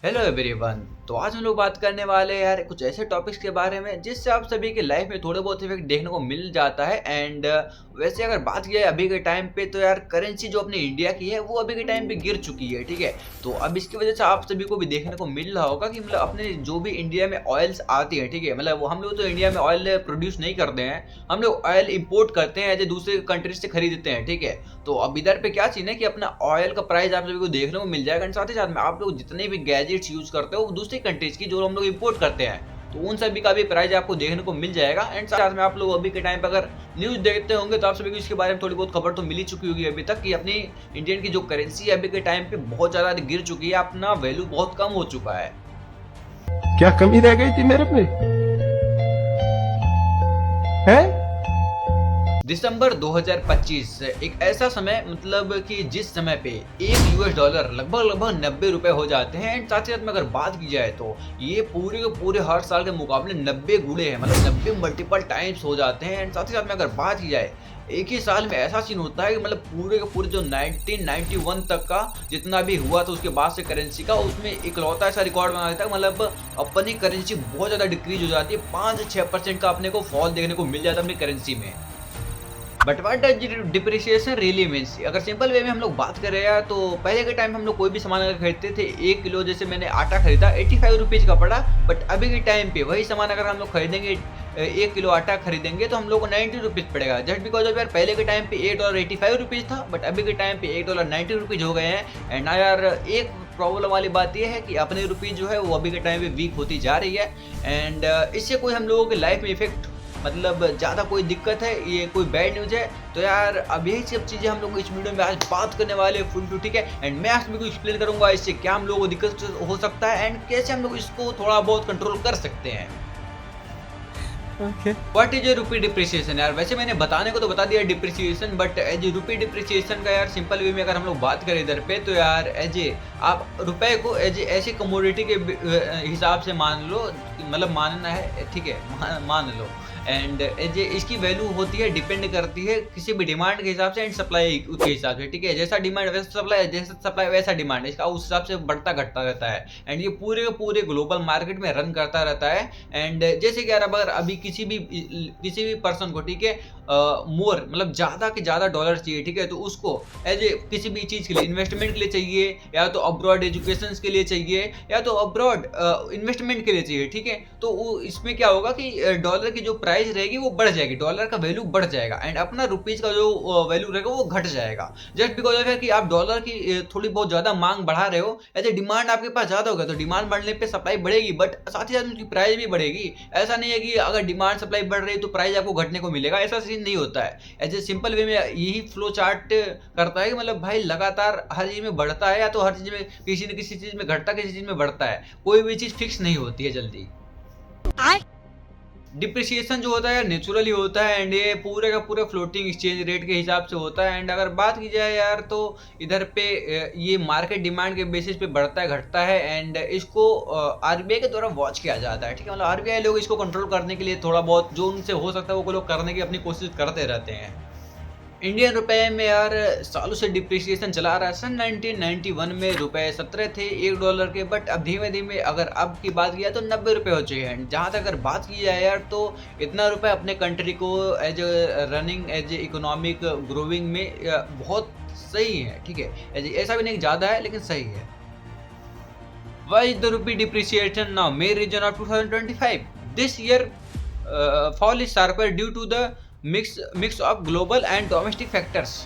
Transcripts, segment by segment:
Hello everyone. तो आज हम लोग बात करने वाले हैं यार कुछ ऐसे टॉपिक्स के बारे में जिससे आप सभी के लाइफ में थोड़े बहुत इफेक्ट देखने को मिल जाता है। एंड वैसे अगर बात की जाए अभी के टाइम पे तो यार करेंसी जो अपनी इंडिया की है वो अभी के टाइम पे गिर चुकी है, ठीक है। तो अब इसकी वजह से आप सभी को भी देखने को मिल रहा होगा कि मतलब अपने जो भी इंडिया में ऑयल्स आती है, ठीक है, मतलब वो हम लोग तो इंडिया में ऑयल प्रोड्यूस नहीं करते हैं, हम लोग ऑयल इम्पोर्ट करते हैं एज दूसरे कंट्रीज से खरीदते हैं, ठीक है। तो अब इधर पे क्या सीन है कि अपना ऑयल का प्राइस आप सभी को देखने को मिल जाएगा। साथ ही साथ में आप लोग जितने भी गैजेट्स यूज करते हो दूसरी कंट्रीज की जो हम लोग इंपोर्ट करते हैं तो उन सभी का भी प्राइस आपको देखने को मिल जाएगा। एंड साथ में आप लोग अभी के टाइम पे अगर न्यूज देखते होंगे तो आप सभी को इसके बारे में थोड़ी बहुत खबर तो मिल ही चुकी होगी अभी तक कि अपनी इंडियन की जो करेंसी है अभी के टाइम पे बहुत ज्यादा गिर चुकी है, अपना वैल्यू बहुत कम हो चुका है। क्या कमी रह गई थी मेरे पे? है दिसंबर 2025 एक ऐसा समय मतलब कि जिस समय पे एक यूएस डॉलर लगभग 90 रुपए हो जाते हैं। एंड साथ ही साथ में अगर बात की जाए तो ये पूरे के पूरे हर साल के मुकाबले 90 गुणे हैं, मतलब 90 मल्टीपल टाइम्स हो जाते हैं। एंड साथ ही साथ में अगर बात की जाए एक ही साल में ऐसा सीन होता है कि मतलब पूरे के पूरे जो 1991 तक का जितना भी हुआ था उसके बाद से करेंसी का उसमें इकलौता ऐसा रिकॉर्ड बना देता है, मतलब अपनी करेंसी बहुत ज़्यादा डिक्रीज हो जाती है, 5-6% का अपने को फॉल देखने को मिल जाता है अपनी करेंसी में। But what does depreciation really means, अगर सिंपल वे में हम लोग बात करें यार तो पहले के टाइम हम लोग कोई भी सामान अगर खरीदते थे 1 किलो, जैसे मैंने आटा खरीदा 85 रुपीज़ का पड़ा। बट अभी के टाइम पे वही सामान अगर हम लोग खरीदेंगे 1 किलो आटा खरीदेंगे तो हम लोग को 90 रुपीज़ पड़ेगा, जस्ट बिकॉज ऑफ यार पहले के टाइम पे $1.85 था बट अभी के टाइम पे $1.90 हो गए हैं। एंड ना यार एक प्रॉब्लम वाली बात यह है कि अपनी रुपीज़ जो है वो अभी के टाइम पे वीक होती जा रही है। एंड इससे कोई हम लोगों के लाइफ में इफेक्ट मतलब ज़्यादा कोई दिक्कत है, ये कोई बैड न्यूज़ है तो यार अब यही सब चीज़ें हम लोग इस वीडियो में आज बात करने वाले फुल टू, ठीक है। एंड मैं आज को एक्सप्लेन करूंगा इससे क्या हम लोगों को दिक्कत हो सकता है एंड कैसे हम लोग इसको थोड़ा बहुत कंट्रोल कर सकते हैं। What is a rupee depreciation, यार वैसे मैंने बताने को तो बता दिया depreciation, but as a rupee depreciation का यार सिंपल वे में अगर हम लोग बात करें इधर पे तो यार एज ए आप रुपए को एज ए ऐसी कमोडिटी के हिसाब से मान लो, मतलब मानना है, ठीक है, मान लो। एंड जे इसकी वैल्यू होती है, डिपेंड करती है किसी भी डिमांड के हिसाब से एंड सप्लाई के हिसाब से, ठीक है। जैसा डिमांड वैसा सप्लाई, जैसा सप्लाई वैसा डिमांड, इसका उस हिसाब से बढ़ता घटता रहता है। एंड ये पूरे के पूरे ग्लोबल मार्केट में रन करता रहता है। एंड जैसे कि यार अगर अभी किसी भी पर्सन को, ठीक है, मोर मतलब ज़्यादा के ज़्यादा डॉलर चाहिए, ठीक है, तो उसको एज ए किसी भी चीज़ के लिए, इन्वेस्टमेंट के लिए चाहिए या तो अब्रॉड एजुकेशन के लिए चाहिए या तो अब्रॉड इन्वेस्टमेंट के लिए चाहिए, ठीक है। तो वो इसमें क्या होगा कि डॉलर की जो प्राइस रहेगी वो बढ़ जाएगी, डॉलर का वैल्यू बढ़ जाएगा एंड अपना रुपीज़ का जो वैल्यू रहेगा वो घट जाएगा, जस्ट बिकॉज ऑफ है कि आप डॉलर की थोड़ी बहुत ज़्यादा मांग बढ़ा रहे हो। एज ए डिमांड आपके पास ज़्यादा होगा तो डिमांड बढ़ने पे सप्लाई बढ़ेगी, बट साथ ही साथ उनकी प्राइस भी बढ़ेगी। ऐसा नहीं है कि अगर डिमांड सप्लाई बढ़ रही है तो प्राइस आपको घटने को मिलेगा, ऐसा सीन नहीं होता है। एज ए सिंपल वे में यही फ्लो चार्ट करता है कि मतलब भाई लगातार हर चीज़ में बढ़ता है या तो हर चीज़ में किसी न किसी चीज़ में घटता, किसी चीज़ में बढ़ता है, कोई भी चीज़ फिक्स नहीं होती है जल्दी। डिप्रिसिएशन जो होता है नेचुरली होता है एंड ये पूरे का पूरे फ्लोटिंग एक्सचेंज रेट के हिसाब से होता है। एंड अगर बात की जाए यार तो इधर पे ये मार्केट डिमांड के बेसिस पे बढ़ता है घटता है एंड इसको आरबीआई के द्वारा वॉच किया जाता है, ठीक है। मतलब आरबीआई लोग इसको कंट्रोल करने के लिए थोड़ा बहुत जो उनसे हो सकता है वो लोग करने की अपनी कोशिश करते रहते हैं। इंडियन रुपए में यार सालों से डिप्रिसिएशन चला रहा है। सन 1991 में रुपए 17 थे $1 के, बट अब धीमे धीमे अगर अब की बात किया तो 90 रुपये हो चुके हैं। जहाँ तक अगर बात की जाए यार तो इतना रुपए अपने कंट्री को as running as economic growing में बहुत सही है, ठीक है। ऐसा भी नहीं ज़्यादा है लेकिन सही है। Why is the rupee depreciation now? May region of 2025. This year fall is sharper due to the mix of global and domestic factors.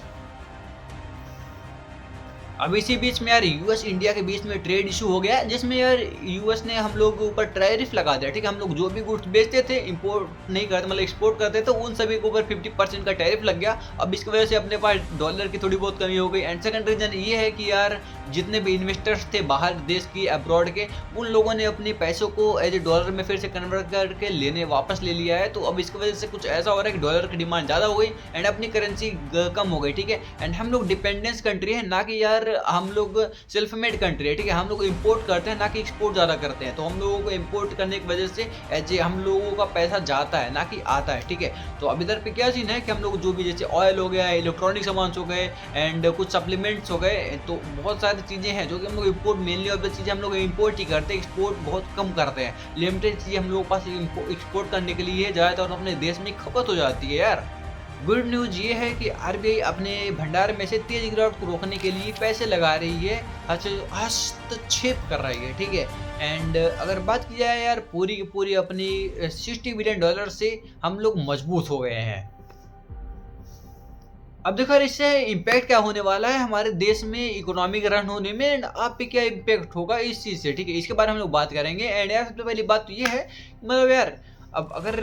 अब इसी बीच में यार यूएस इंडिया के बीच में ट्रेड इशू हो गया जिसमें यार यूएस ने हम लोग के ऊपर टैरिफ लगा दिया, ठीक है। हम लोग जो भी गुड्स बेचते थे इंपोर्ट नहीं करते, मतलब एक्सपोर्ट करते थे, उन सभी के ऊपर 50% का टैरिफ लग गया। अब इसकी वजह से अपने पास डॉलर की थोड़ी बहुत कमी हो गई। एंड सेकंड रीजन ये है कि यार जितने भी इन्वेस्टर्स थे बाहर देश की अब्रॉड के, उन लोगों ने अपने पैसों को एज ए डॉलर में फिर से कन्वर्ट करके लेने वापस ले लिया है। तो अब इसकी वजह से कुछ ऐसा हो रहा है कि डॉलर की डिमांड ज़्यादा हो गई एंड अपनी करेंसी कम हो गई, ठीक है। एंड हम लोग डिपेंडेंस कंट्री है, ना कि यार पर हम लोग सेल्फ मेड कंट्री है, ठीक है, हम लोग इंपोर्ट करते हैं ना कि एक्सपोर्ट ज़्यादा करते हैं। तो हम लोगों को इंपोर्ट करने की वजह से ऐसे हम लोगों का पैसा जाता है ना कि आता है, ठीक है। तो अब इधर पे क्या सीन है कि हम लोग जो भी जैसे ऑयल हो गया, इलेक्ट्रॉनिक सामान हो गए एंड कुछ सप्लीमेंट्स हो गए, तो बहुत सारी चीज़ें हैं जो कि हम लोग इंपोर्ट मेनली और चीज़ें हम लोग इंपोर्ट ही करते हैं, एक्सपोर्ट बहुत कम करते हैं। लिमिटेड चीज़ें हम लोगों के पास एक्सपोर्ट करने के लिए ज़्यादातर अपने देश में खपत हो जाती है यार। गुड न्यूज़ ये है कि आरबीआई अपने भंडार में से तेज गिरावट को रोकने के लिए पैसे लगा रही है, हस्तक्षेप कर रही है, ठीक है। एंड अगर बात की जाए यार पूरी की पूरी अपनी $60 बिलियन से हम लोग मजबूत हो गए हैं। अब देखो यार इससे इम्पैक्ट क्या होने वाला है हमारे देश में इकोनॉमिक रन होने में, एंड आप पे क्या इम्पैक्ट होगा इस चीज़ से, ठीक है, इसके बारे में हम लोग बात करेंगे। एंड यार सबसे पहली बात तो ये है मतलब यार अब अगर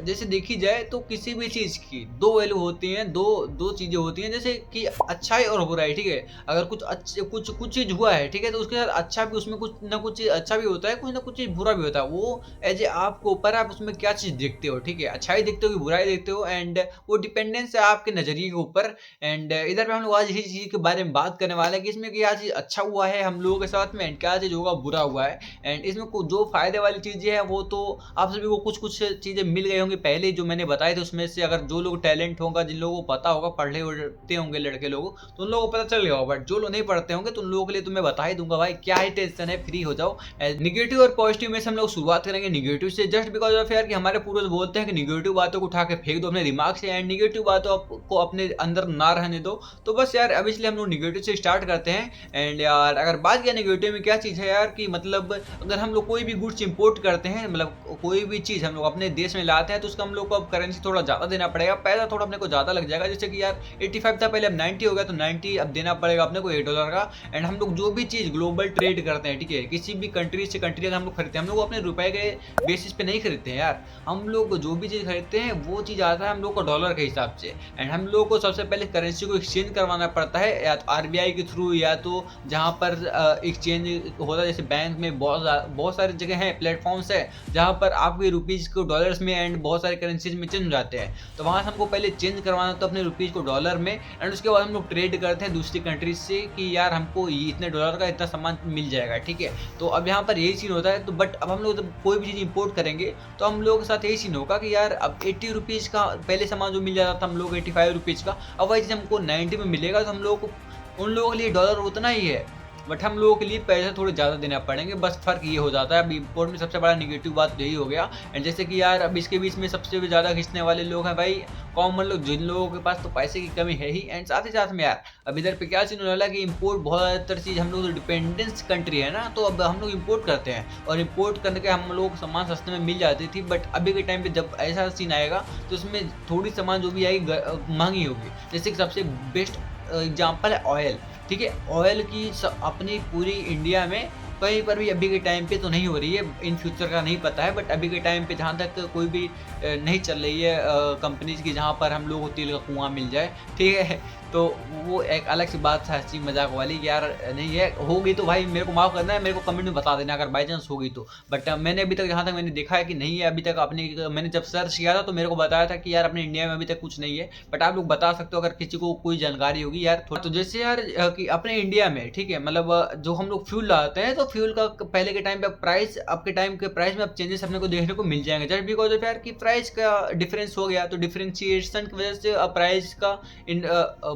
जैसे देखी जाए तो किसी भी चीज़ की दो वैल्यू होती हैं, दो चीज़ें होती हैं, जैसे कि अच्छाई और बुराई, ठीक है। अगर कुछ चीज़ हुआ है, ठीक है, तो उसके साथ अच्छा भी, उसमें कुछ ना कुछ चीज़ अच्छा भी होता है, कुछ ना कुछ चीज़ बुरा भी होता है। वो एज ए आपके ऊपर आप उसमें क्या चीज़ देखते हो, ठीक है, अच्छाई देखते हो कि बुराई देखते हो, एंड वो डिपेंडेंस है आपके नज़रिए के ऊपर। एंड इधर पे हम लोग आज इसी चीज़ के बारे में बात करने वाले हैं कि इसमें क्या चीज़ अच्छा हुआ है हम लोगों के साथ में, एंड क्या चीज़ होगा बुरा हुआ है। एंड इसमें जो फायदे वाली चीज़ें हैं वो तो आप सभी को कुछ चीज़ें मिल गई होंगी पहले जो मैंने बताए थे, उसमें से अगर जो लोग टैलेंट होगा, जिन लोगों को पता होगा, पढ़े उढ़ते होंगे लड़के लोग, तो उन लोगों को पता चल गया होगा। बट जो लोग नहीं पढ़ते होंगे तो उन लोगों के लिए तो मैं बता ही दूंगा भाई, क्या ही टेंशन है, फ्री हो जाओ। निगेटिव और पॉजिटिव में से हम लोग शुरुआत करेंगे निगेटिव से, जस्ट बिकॉज ऑफ यार कि हमारे पूर्वज बोलते हैं कि निगेटिव बातों को उठा के फेंक दो अपने दिमाग से, एंड निगेटिव बातों को अपने अंदर ना रहने दो। तो बस यार अब इसलिए हम लोग निगेटिव से स्टार्ट करते हैं। एंड यार अगर बात किया निगेटिव में क्या चीज़ है यार कि मतलब अगर हम लोग कोई भी गुड्स इंपोर्ट करते हैं, मतलब कोई भी चीज़ हम लोग अपने देश में लाते हैं, तो उसका हम लोग को अब करेंसी थोड़ा ज़्यादा देना पड़ेगा, पैसा थोड़ा अपने को ज़्यादा लग जाएगा। जैसे कि यार 85 था पहले, अब 90 हो गया, तो 90 अब देना पड़ेगा अपने को $1 का। एंड हम लोग जो भी चीज़ ग्लोबल ट्रेड करते हैं, ठीक है, किसी भी कंट्री से कंट्री अगर हम लोग खरीदते हैं, हम लोग अपने रुपए के बेसिस पे नहीं खरीदते हैं यार। हम लोग जो भी चीज़ खरीदते हैं वो चीज़ आता है हम लोग को डॉलर के हिसाब से, एंड हम लोग को सबसे पहले करेंसी को एक्सचेंज करवाना पड़ता है, या तो आरबीआई के थ्रू, या तो जहाँ पर एक्सचेंज होता है, जैसे बैंक में बहुत सारी जगह हैं, प्लेटफॉर्म्स है जहाँ पर आपके रुपीज़ को डॉलर्स में एंड बहुत सारे करेंसीज में चेंज हो जाते हैं। तो वहाँ से हमको पहले चेंज करवाना होता है अपने रुपीज़ को डॉलर में, एंड उसके बाद हम लोग ट्रेड करते हैं दूसरी कंट्रीज से कि यार हमको इतने डॉलर का इतना सामान मिल जाएगा, ठीक है। तो अब यहाँ पर यही सीन होता है। तो बट अब हम लोग जब कोई भी चीज़ इंपोर्ट करेंगे तो हम लोगों के साथ यही सीन होगा कि यार अब 80 रुपीज़ का पहले सामान जो मिल जाता था हम लोग 85 रुपीज़ का, अब वही चीज़ हमको 90 में मिलेगा। तो हम लोग को उन लोगों के लिए डॉलर उतना ही है, बट हम लोगों के लिए पैसे थोड़े ज़्यादा देना पड़ेंगे, बस फर्क ये हो जाता है। अब इंपोर्ट में सबसे बड़ा निगेटिव बात यही हो गया। एंड जैसे कि यार अब इसके बीच में सबसे ज़्यादा खींचने वाले लोग हैं भाई कॉमन लोग, जिन लोगों के पास तो पैसे की कमी है ही। एंड साथ ही साथ में यार अब इधर पे क्या सीन होने वाला है कि इंपोर्ट बहुत ज़्यादातर चीज़ हम लोग डिपेंडेंस कंट्री है ना, तो अब हम लोग इंपोर्ट करते हैं, और इंपोर्ट करने के हम लोग सामान सस्ते में मिल जाती थी। बट अभी के टाइम पे जब ऐसा सीन आएगा तो उसमें थोड़ी सामान जो भी आएगी महंगी होगी। जैसे कि सबसे बेस्ट एग्जाम्पल है ऑयल, ठीक है। ऑयल की अपनी पूरी इंडिया में कहीं पर भी अभी के टाइम पे तो नहीं हो रही है, इन फ्यूचर का नहीं पता है, बट अभी के टाइम पे जहाँ तक कोई भी नहीं चल रही है कंपनीज की जहाँ पर हम लोग को तेल का कुआं मिल जाए, ठीक है। तो वो एक अलग सी बात है, हंसी मजाक वाली कि यार नहीं है, होगी तो भाई मेरे को माफ़ करना है, मेरे को कमेंट में बता देना अगर बाई चांस होगी तो। बट मैंने अभी तक जहाँ तक मैंने देखा है कि नहीं है अभी तक। अपने मैंने जब सर्च किया था तो मेरे को बताया था कि यार अपने इंडिया में अभी तक कुछ नहीं है, बट आप लोग बता सकते हो अगर किसी को कोई जानकारी होगी यार थोड़ा। तो जैसे यार कि अपने इंडिया में, ठीक है, मतलब जो हम लोग फ्यूल लाते हैं, तो फ्यूल का पहले के टाइम पे प्राइस, अब के टाइम के प्राइस में अब चेंजेस अपने को देखने को मिल जाएंगे, जस्ट बिकॉज ऑफ यार कि प्राइस का डिफरेंस हो गया। तो डिफरेंशिएशन की वजह से अब प्राइस का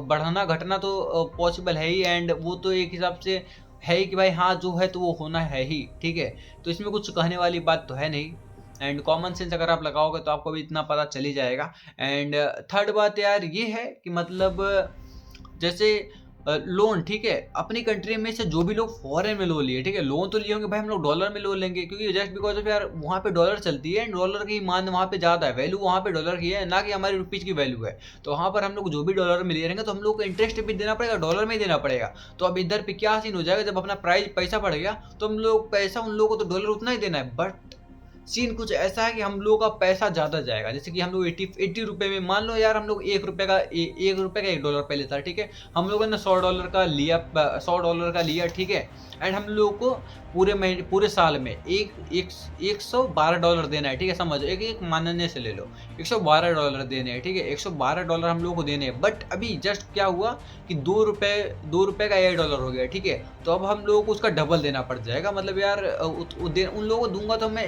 बढ़ना घटना तो पॉसिबल है ही, एंड वो तो एक हिसाब से है ही कि भाई हाँ जो है तो वो होना है ही, ठीक है। तो इसमें कुछ कहने वाली बात तो है नहीं, एंड कॉमन सेंस अगर आप लगाओगे तो आपको भी इतना पता चल ही जाएगा। एंड थर्ड बात यार ये है कि मतलब जैसे लोन, ठीक है, अपनी कंट्री में से जो भी लोग फॉरेन में लोन लिए, ठीक है, लोन तो लिए होंगे भाई हम लोग डॉलर में लोन लेंगे, क्योंकि जस्ट बिकॉज ऑफ यार वहाँ पे डॉलर चलती है, एंड डॉलर की मान वहाँ पे ज़्यादा है, वैल्यू वहाँ पे डॉलर की है ना कि हमारी रुपीज़ की वैल्यू है। तो वहाँ पर हम लोग जो भी डॉलर में ले रहेंगे तो हम लोग को इंटरेस्ट भी देना पड़ेगा, डॉलर में ही देना पड़ेगा। तो अब इधर पे क्या सीन हो जाएगा, जब अपना प्राइस पैसा बढ़ गया तो हम लोग पैसा उन लोगों को तो डॉलर उतना ही देना है, बट सीन कुछ ऐसा है कि हम लोगों का पैसा ज़्यादा जाएगा। जैसे कि हम लोग 80 रुपये में, मान लो यार हम लोग $1 का $1 पहले था, ठीक है, हम लोगों ने $100 का लिया, $100 का लिया, ठीक है। एंड हम लोगों को पूरे महीने पूरे साल में $112 देना है, ठीक है, समझो, एक मानने से ले लो, $112 देने हैं, ठीक है, $112 हम लोगों को देने हैं। बट अभी जस्ट क्या हुआ कि $2 का $1 हो गया, ठीक है, तो अब हम लोगों को उसका डबल देना पड़ जाएगा। मतलब यार उन लोगों को दूंगा तो मैं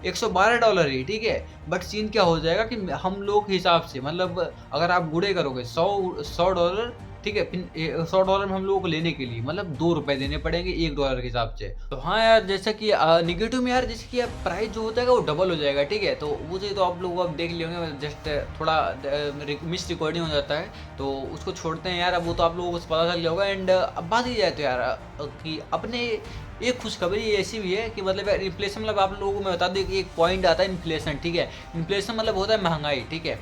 $112 ही, ठीक है, बट सीन क्या हो जाएगा कि हम लोग के हिसाब से, मतलब अगर आप गुड़े करोगे $100, ठीक है, फिर $100 में हम लोगों को लेने के लिए मतलब $2 देने पड़ेंगे $1 के हिसाब से। तो हाँ यार, जैसा कि निगेटिव में यार, जैसे कि प्राइस जो होता है वो डबल हो जाएगा, ठीक है, तो वो चीज़ तो आप लोग अब देख लेंगे, जस्ट थोड़ा मिस रिकॉर्डिंग हो जाता है, तो उसको छोड़ते हैं यार, अब वो तो आप लोगों को पता चल गया होगा। एंड अब बात की जाए तो यार कि अपने एक खुशखबरी ऐसी भी है कि मतलब यार इन्फ्लेशन, मतलब आप लोगों को मैं बता दूं कि एक पॉइंट आता है इन्फ्लेशन, ठीक है, इन्फ्लेशन मतलब होता है महंगाई, ठीक है,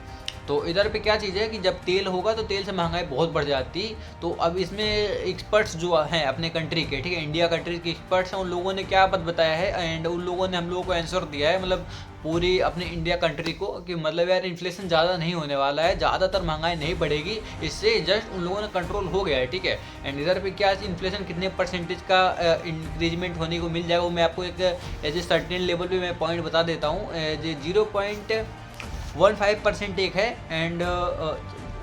तो इधर पे क्या चीज़ है कि जब तेल होगा तो तेल से महंगाई बहुत बढ़ जाती। तो अब इसमें एक्सपर्ट्स जो हैं अपने कंट्री के, ठीक है, इंडिया कंट्री के एक्सपर्ट्स हैं, उन लोगों ने क्या बताया है, एंड उन लोगों ने हम लोगों को आंसर दिया है, मतलब पूरी अपने इंडिया कंट्री को, कि मतलब यार इन्फ्लेशन ज़्यादा नहीं होने वाला है, ज़्यादातर महंगाई नहीं बढ़ेगी, इससे जस्ट उन लोगों ने कंट्रोल हो गया है, ठीक है। एंड इधर पे क्या इन्फ्लेशन कितने परसेंटेज का इंक्रीजमेंट होने को मिल जाएगा, वो मैं आपको एक एज ए सर्टेन लेवल पे मैं पॉइंट बता देता हूँ। 0.15% एक है, एंड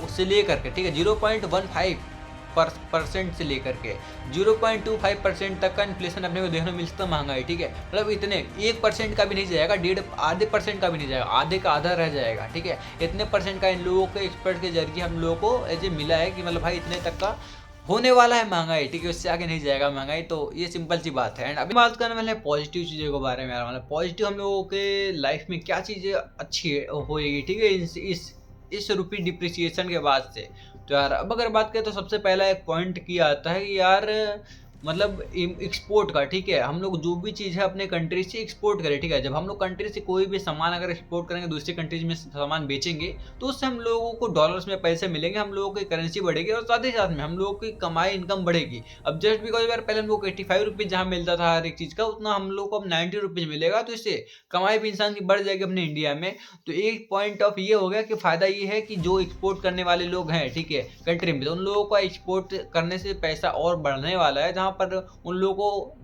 उससे लेकर के, ठीक है, 0.15% से लेकर के 0.25% तक का इन्फ्लेशन अपने को देखने को मिल सकता है महंगाई, ठीक है, मतलब इतने 1% का भी नहीं जाएगा, आधे परसेंट का भी नहीं जाएगा, आधे का आधा रह जाएगा, ठीक है, इतने परसेंट का इन लोगों के एक्सपर्ट के जरिए हम लोगों को ऐसे मिला है कि मतलब भाई इतने तक का होने वाला है महंगाई, ठीक है, उससे आगे नहीं जाएगा महंगाई, तो ये सिंपल सी बात है। एंड अभी बात करने वाले हैं पॉजिटिव चीज़ों के बारे में यार, मतलब पॉजिटिव हम लोगों के लाइफ में क्या चीज़ें अच्छी होएगी, ठीक है, इस रुपी डिप्रिसिएशन के बाद से। तो यार अब अगर बात करें तो सबसे पहला एक पॉइंट किया आता है कि यार मतलब एक्सपोर्ट का, ठीक है, हम लोग जो भी चीज़ है अपने कंट्री से एक्सपोर्ट करें, ठीक है, जब हम लोग कंट्री से कोई भी सामान अगर एक्सपोर्ट करेंगे, दूसरी कंट्रीज में सामान बेचेंगे, तो उससे हम लोगों को डॉलर्स में पैसे मिलेंगे, हम लोगों की करेंसी बढ़ेगी, और साथ ही साथ में हम लोगों की कमाई इनकम बढ़ेगी। अब जस्ट बिकॉज यार पहले हम लोग को 85 रुपीज़ जहाँ मिलता था हर एक चीज़ का, उतना हम लोग को अब 90 रुपीज़ मिलेगा, तो इससे कमाई भी इंसान की बढ़ जाएगी अपने इंडिया में। तो एक पॉइंट ऑफ ये हो गया कि फ़ायदा ये है कि जो एक्सपोर्ट करने वाले लोग हैं, ठीक है, कंट्री में, तो उन लोगों का एक्सपोर्ट करने से पैसा और बढ़ने वाला है, जहाँ पर उन लोगों को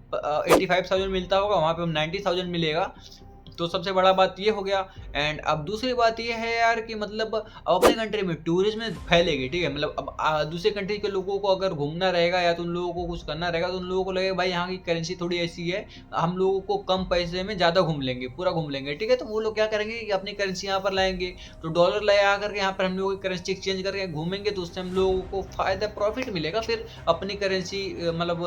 85,000 मिलता होगा, वहाँ पे हम 90,000 मिलेगा। तो सबसे बड़ा बात ये हो गया। एंड अब दूसरी बात ये है यार कि मतलब अब अपने कंट्री में टूरिज्म फैलेगी, ठीक है, मतलब अब दूसरे कंट्री के लोगों को अगर घूमना रहेगा या तो उन लोगों को कुछ करना रहेगा, तो उन लोगों को लगेगा भाई यहाँ की करेंसी थोड़ी ऐसी है, हम लोगों को कम पैसे में ज़्यादा घूम लेंगे, पूरा घूम लेंगे, ठीक है, तो वो लोग क्या करेंगे कि अपनी करेंसी यहाँ पर लाएंगे, तो डॉलर ले आकर के यहाँ पर हम लोगों की करेंसी एक्सचेंज करके घूमेंगे, तो उससे हम लोगों को फ़ायदा प्रॉफिट मिलेगा, फिर अपनी करेंसी मतलब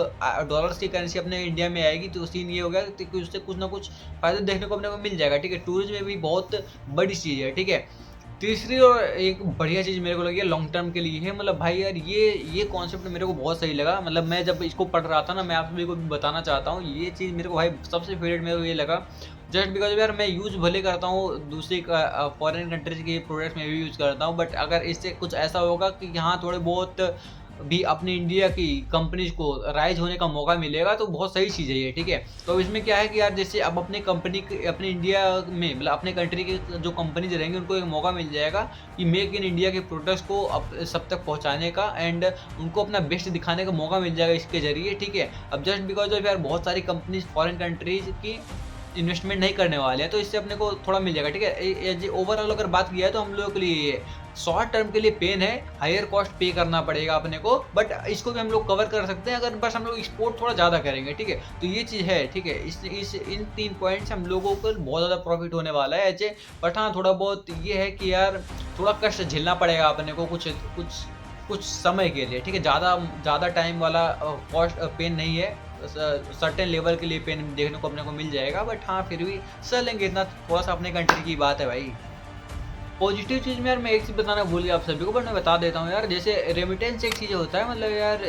डॉलर्स की करेंसी अपने इंडिया में आएगी, तो सीन ये हो गया कि उससे कुछ ना कुछ फ़ायदा देखने को अपने को मिल जाएगा, ठीक है, टूरिज्म में भी बहुत बड़ी चीज़ है, ठीक है। तीसरी और एक बढ़िया चीज़ मेरे को लगी है लॉन्ग टर्म के लिए है, मतलब भाई यार ये कॉन्सेप्ट मेरे को बहुत सही लगा, मतलब मैं जब इसको पढ़ रहा था ना, मैं आप सभी को भी बताना चाहता हूँ, ये चीज़ मेरे को भाई सबसे फेवरेट मेरे को ये लगा, जस्ट बिकॉज यार मैं यूज़ भले करता हूँ दूसरी फॉरेन कंट्रीज के प्रोडक्ट्स में भी यूज़ करता हूँ, बट अगर इससे कुछ ऐसा होगा कि यहाँ थोड़े बहुत भी अपनी इंडिया की कंपनीज को राइज होने का मौका मिलेगा, तो बहुत सही चीज़ है ये, ठीक है। तो इसमें क्या है कि यार जैसे अब अपने कंपनी अपने इंडिया में मतलब अपने कंट्री के जो कंपनीज रहेंगे, उनको एक मौका मिल जाएगा कि मेक इन इंडिया के प्रोडक्ट्स को सब तक पहुंचाने का, एंड उनको अपना बेस्ट दिखाने का मौका मिल जाएगा इसके जरिए, ठीक है। अब जस्ट बिकॉज ऑफ यार बहुत सारी कंपनीज फॉरेन कंट्रीज की इन्वेस्टमेंट नहीं करने वाले हैं, तो इससे अपने को थोड़ा मिल जाएगा, ठीक है। ओवरऑल अगर बात किया है तो हम लोगों के लिए शॉर्ट टर्म के लिए पेन है, हायर कॉस्ट पे करना पड़ेगा अपने को, बट इसको भी हम लोग कवर कर सकते हैं अगर बस हम लोग एक्सपोर्ट थोड़ा ज़्यादा करेंगे, ठीक है। तो ये चीज़ है, ठीक है, इन 3 पॉइंट से हम लोगों को बहुत ज़्यादा प्रॉफिट होने वाला है ऐसे। बट हाँ, थोड़ा बहुत ये है कि यार थोड़ा कष्ट झेलना पड़ेगा अपने को कुछ समय के लिए, ठीक है, ज़्यादा टाइम वाला कॉस्ट पेन नहीं है, सर्टेन लेवल के लिए पेन देखने को अपने को मिल जाएगा, बट हाँ फिर भी सह लेंगे, इतना थोड़ा सा अपने कंट्री की बात है भाई। पॉजिटिव चीज़ में यार मैं एक चीज़ बताना भूल गया आप सभी को, बट मैं बता देता हूँ यार, जैसे रेमिटेंस एक चीज़ होता है, मतलब यार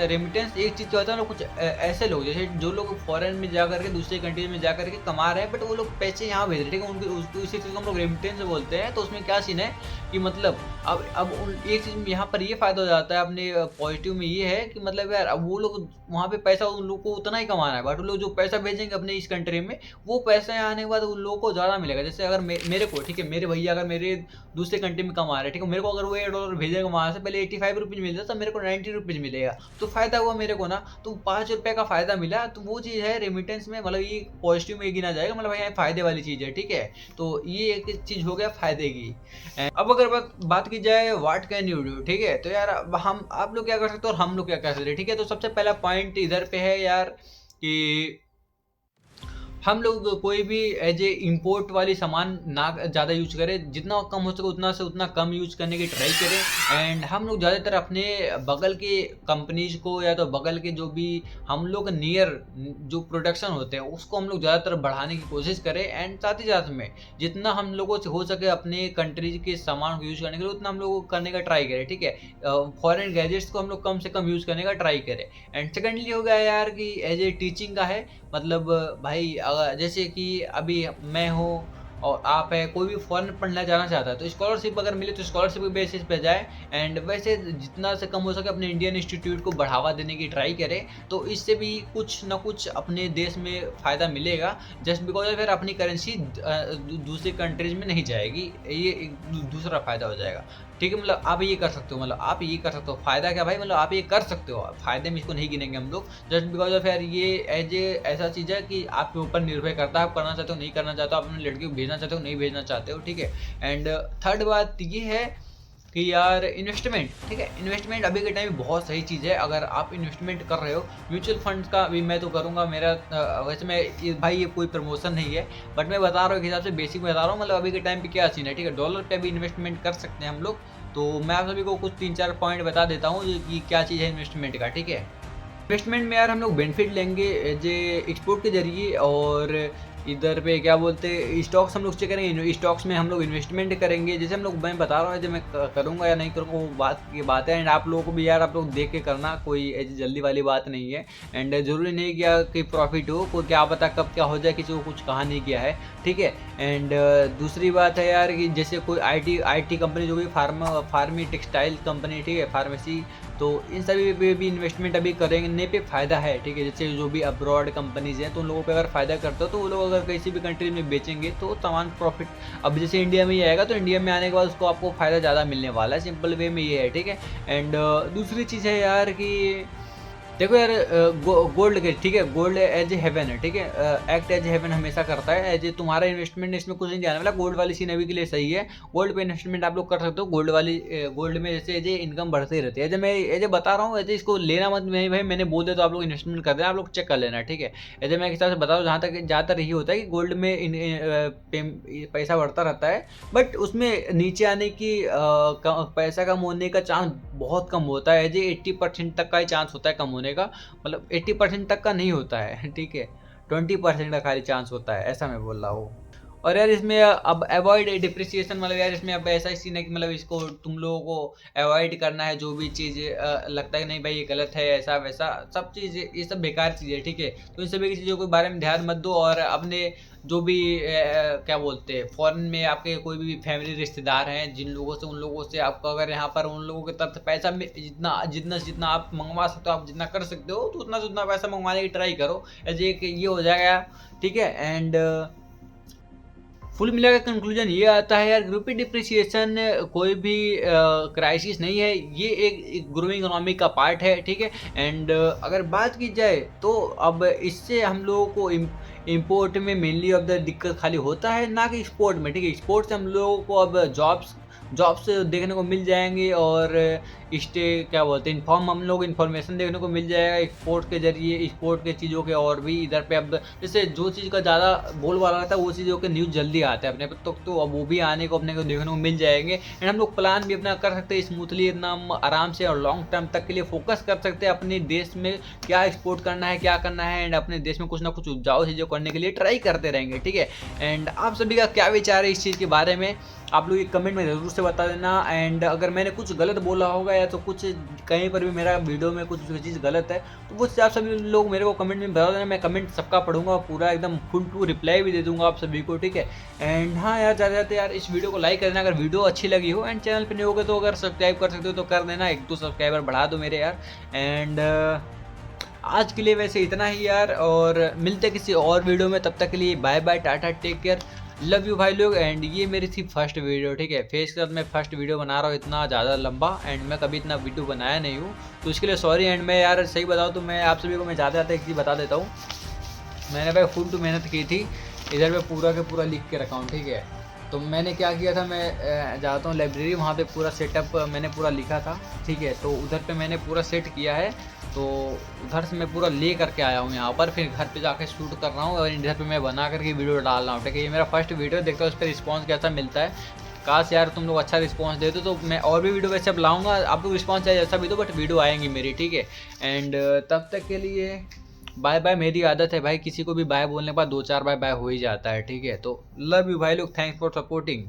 रेमिटेंस एक चीज़ होता है ना, कुछ ऐसे लोग जैसे जो लोग फॉरेन में जा करके दूसरे कंट्रीज में जा करके कमा रहे हैं, बट वो लोग पैसे यहाँ भेज रहे हैं, ठीक है, उनके उसी चीज़ को हम लोग रेमिटेंस बोलते हैं। तो उसमें क्या सीन है कि मतलब अब एक चीज़ यहाँ पर ये फ़ायदा हो जाता है अपने पॉजिटिव में, ये है कि मतलब यार अब वो लोग वहाँ पे पैसा उन लोग को उतना ही कमाना है, बट वो लोग जो पैसा भेजेंगे अपने इस कंट्री में, वो पैसा यहाँ आने के बाद उन लोगों को ज़्यादा मिलेगा। जैसे अगर मेरे को, ठीक है, मेरे भैया अगर मेरे दूसरे कंट्री में कमा रहे हैं, ठीक है। मेरे को अगर वो $8 भेजेगा वहाँ से, पहले 85 रुपीज़ मिलता था, मेरे को 90 रुपीज़ मिलेगा, तो फायदा हुआ मेरे को ना। तो ₹5 का फायदा मिला, तो वो चीज़ है रेमिटेंस में, मतलब ये पॉजिटिव में गिना जाएगा, मतलब भाई फायदे वाली चीज़ है, ठीक है। तो ये एक चीज़ हो गया फायदे की। अब अगर बात की जाए व्हाट कैन यू डू, ठीक है, तो यार अब हम आप लोग क्या कर सकते हो और हम लोग क्या कर सकते हैं, ठीक है। तो सबसे पहला पॉइंट इधर पे है यार कि हम लोग कोई भी एज ए इम्पोर्ट वाली सामान ना ज़्यादा यूज करें, जितना कम हो सके उतना से उतना कम यूज करने की ट्राई करें। एंड हम लोग ज़्यादातर अपने बगल के कंपनीज को या तो बगल के जो भी हम लोग नियर जो प्रोडक्शन होते हैं उसको हम लोग ज़्यादातर बढ़ाने की कोशिश करें। एंड साथ ही साथ में जितना हम लोगों से हो सके अपने कंट्रीज के सामान को यूज़ करने के लिए उतना हम लोग को करने का ट्राई करें, ठीक है। फॉरेन गैजेट्स को हम लोग कम से कम यूज़ करने का ट्राई करें। एंड सेकेंडली हो गया यार कि एज ए टीचिंग का है, मतलब भाई अगर जैसे कि अभी मैं हूँ और आप है, कोई भी फॉरेन पढ़ना जाना चाहता है तो स्कॉलरशिप अगर मिले तो स्कॉलरशिप के बेसिस पे जाए। एंड वैसे जितना से कम हो सके अपने इंडियन इंस्टीट्यूट को बढ़ावा देने की ट्राई करें, तो इससे भी कुछ ना कुछ अपने देश में फ़ायदा मिलेगा। जस्ट बिकॉज फिर अपनी करेंसी दूसरी कंट्रीज में नहीं जाएगी, ये एक दूसरा फ़ायदा हो जाएगा, ठीक है। मतलब आप ये कर सकते हो, मतलब आप ये कर सकते हो। फ़ायदा क्या भाई, मतलब आप ये कर सकते हो, फ़ायदे में इसको नहीं गिनेंगे हम लोग, जस्ट बिकॉज ऑफ यार ये एज ए ऐसा चीज़ है कि आपके ऊपर निर्भर करता है, आप करना चाहते हो नहीं करना चाहते हो, आप अपने लड़के को भेजना चाहते हो नहीं भेजना चाहते हो, ठीक है। एंड थर्ड बात ये है कि यार इन्वेस्टमेंट, ठीक है। इन्वेस्टमेंट अभी के टाइम में बहुत सही चीज़ है। अगर आप इन्वेस्टमेंट कर रहे हो म्यूचुअल फंड्स का भी मैं तो करूँगा, मेरा वैसे मैं भाई ये कोई प्रमोशन नहीं है, बट मैं बता रहा हूँ एक हिसाब से बेसिक बता रहा हूँ, मतलब अभी के टाइम पे क्या सीन है, ठीक है। डॉलर पे भी इन्वेस्टमेंट कर सकते हैं हम लोग। तो मैं आप सभी को कुछ 3-4 पॉइंट बता देता हूँ कि क्या चीज़ है इन्वेस्टमेंट का, ठीक है। इन्वेस्टमेंट में यार हम लोग बेनिफिट लेंगे एज ए एक्सपोर्ट के जरिए, और इधर पे क्या बोलते हैं स्टॉक्स हम लोग चेक करेंगे, स्टॉक्स में हम लोग इन्वेस्टमेंट करेंगे। जैसे हम लोग मैं बता रहा हूँ जो मैं करूँगा या नहीं करूँगा वो बात की बात है। एंड आप लोगों को भी यार आप लोग देख के करना, कोई ऐसी जल्दी वाली बात नहीं है। एंड ज़रूरी नहीं कि प्रॉफिट हो, कोई क्या पता कब क्या हो जाए, किसी को कुछ कहा नहीं किया है, ठीक है। एंड दूसरी बात है यार कि जैसे कोई आई टी कंपनी जो भी फार्मी टेक्सटाइल कंपनी, ठीक है, फार्मेसी, तो इन सभी पे भी इन्वेस्टमेंट अभी करने पे फ़ायदा है, ठीक है। जैसे जो भी अब्रॉड कंपनीज हैं तो उन लोगों पे अगर फ़ायदा करते हो तो वो लोग अगर किसी भी कंट्री में बेचेंगे तो सामान प्रॉफिट अब जैसे इंडिया में ही आएगा, तो इंडिया में आने के बाद उसको आपको फ़ायदा ज़्यादा मिलने वाला है, सिंपल वे में ये है, ठीक है। एंड दूसरी चीज़ है यार कि देखो यार गोल्ड के, ठीक है, गोल्ड एज ए हेवन है, ठीक है। एक्ट एज ए हेवन हमेशा करता है, एज ए तुम्हारा इन्वेस्टमेंट इसमें कुछ नहीं जाने वाला। गोल्ड वाली सीन अभी के लिए सही है, गोल्ड पे इन्वेस्टमेंट आप लोग कर सकते हो। गोल्ड में जैसे एज ए इनकम बढ़ती रहती है, मैं एज ए बता रहा हूँ, एज ए इसको लेना मत नहीं भाई, मैंने बोल दिया तो आप लोग इन्वेस्टमेंट कर देना, आप लोग चेक कर लेना, ठीक है। एज ए मैं एक हिसाब से बता दूँ, जहाँ तक ज़्यादातर यही होता है कि गोल्ड में पैसा बढ़ता रहता है, बट उसमें नीचे आने की पैसा कम होने का चांस बहुत कम होता है। एज ए 80% तक का ही चांस होता है कम होने का, मतलब 80% तक का नहीं होता है, ठीक है, 20% का खाली चांस होता है, ऐसा मैं बोल रहा हूँ। और यार इसमें अब अवॉइड डिप्रिसिएशन, मतलब यार इसमें अब ऐसा सीन है कि मतलब इसको तुम लोगों को अवॉइड करना है, जो भी चीज़ लगता है कि नहीं भाई ये गलत है, ऐसा वैसा सब चीज़, ये सब बेकार चीज़ है, ठीक है। तो इन सभी चीज़ों के बारे में ध्यान मत दो। और अपने जो भी क्या बोलते हैं फॉरेन में आपके कोई भी फैमिली रिश्तेदार हैं जिन लोगों से, उन लोगों से आपको अगर यहाँ पर उन लोगों की तरफ से पैसा जितना जितना जितना आप मंगवा सकते हो, आप जितना कर सकते हो तो उतना से उतना पैसा मंगवाने की ट्राई करो, ऐसे एक ये हो जाएगा, ठीक है। एंड फुल मिला का कंक्लूजन ये आता है यार, रुपी डिप्रिसिएशन कोई भी क्राइसिस नहीं है, ये एक ग्रोइंग इकोनॉमी का पार्ट है, ठीक है। एंड अगर बात की जाए तो अब इससे हम लोगों को इम्पोर्ट में मेनली ऑफ द दिक्कत खाली होता है, ना कि एक्सपोर्ट में, ठीक है। एक्सपोर्ट से हम लोगों को अब जॉब्स देखने को मिल जाएंगे, और इससे क्या बोलते हैं हम लोग इन्फॉर्मेशन देखने को मिल जाएगा एक्सपोर्ट के जरिए, एक्सपोर्ट के चीज़ों के। और भी इधर पे अब जैसे जो चीज़ का ज़्यादा बोलबाला रहता है वो चीज़ों के न्यूज़ जल्दी आते हैं अपने पे, तो अब वो भी आने को अपने को देखने को मिल जाएंगे। एंड हम लोग प्लान भी अपना कर सकते हैं स्मूथली, इतना आराम से और लॉन्ग टर्म तक के लिए फोकस कर सकते हैं अपने देश में क्या एक्सपोर्ट करना है, क्या करना है। एंड अपने देश में कुछ ना कुछ उपजाऊ चीज़ें करने के लिए ट्राई करते रहेंगे, ठीक है। एंड आप सभी का क्या विचार है इस चीज़ के बारे में, आप लोग कमेंट में ज़रूर से बता देना। एंड अगर मैंने कुछ गलत बोला होगा या तो कुछ कहीं पर भी मेरा वीडियो में कुछ चीज़ गलत है तो वो आप सभी लोग मेरे को कमेंट में बता देना, मैं कमेंट सबका पढ़ूंगा, पूरा एकदम फुल टू रिप्लाई भी दे दूंगा आप सभी को, ठीक है। एंड हाँ यार ज़्यादा ज़्यादा यार इस वीडियो को लाइक कर देना अगर वीडियो अच्छी लगी हो। एंड चैनल पर नहीं होगा तो अगर सब्सक्राइब कर सकते हो तो कर देना, 1-2 सब्सक्राइबर बढ़ा दो मेरे यार। एंड आज के लिए वैसे इतना ही यार, और मिलते किसी और वीडियो में, तब तक के लिए bye bye, tata, take care, love you भाई लोग। एंड ये मेरी थी फर्स्ट वीडियो, ठीक है। फेस के साथ मैं फर्स्ट वीडियो बना रहा हूँ इतना ज़्यादा लंबा, एंड मैं कभी इतना वीडियो बनाया नहीं हूँ, तो उसके लिए सॉरी। एंड मैं यार सही बताऊँ तो मैं आप सभी को मैं ज़्यादा एक चीज़ बता देता हूँ, मैंने भाई फुल टू मेहनत की थी। इधर मैं पूरा के पूरा लिख के रखा हूँ, ठीक है। तो मैंने क्या किया था, मैं जाता हूँ लाइब्रेरी, वहाँ पे पूरा सेटअप मैंने पूरा लिखा था, ठीक है। तो उधर पे मैंने पूरा सेट किया है, तो उधर से मैं पूरा ले करके आया हूँ यहाँ पर, फिर घर पे जाके शूट कर रहा हूँ और इधर पे मैं बना करके वीडियो डाल रहा हूँ, ठीक है। ये मेरा फर्स्ट वीडियो, देखता हूँ उस पर रिस्पॉन्स कैसा मिलता है। काश यार तुम लोग अच्छा रिस्पॉन्स देते तो मैं और भी वीडियो वैसे अब लाऊंगा। आप लोग रिस्पॉन्स चाहिए ऐसा भी दो, बट वीडियो आएंगी मेरी, ठीक है। एंड तब तक के लिए बाय बाय। मेरी आदत है भाई, किसी को भी बाय बोलने के बाद 2-4 बाय बाय हो ही जाता है, ठीक है। तो लव यू भाई लोग, थैंक्स फॉर सपोर्टिंग।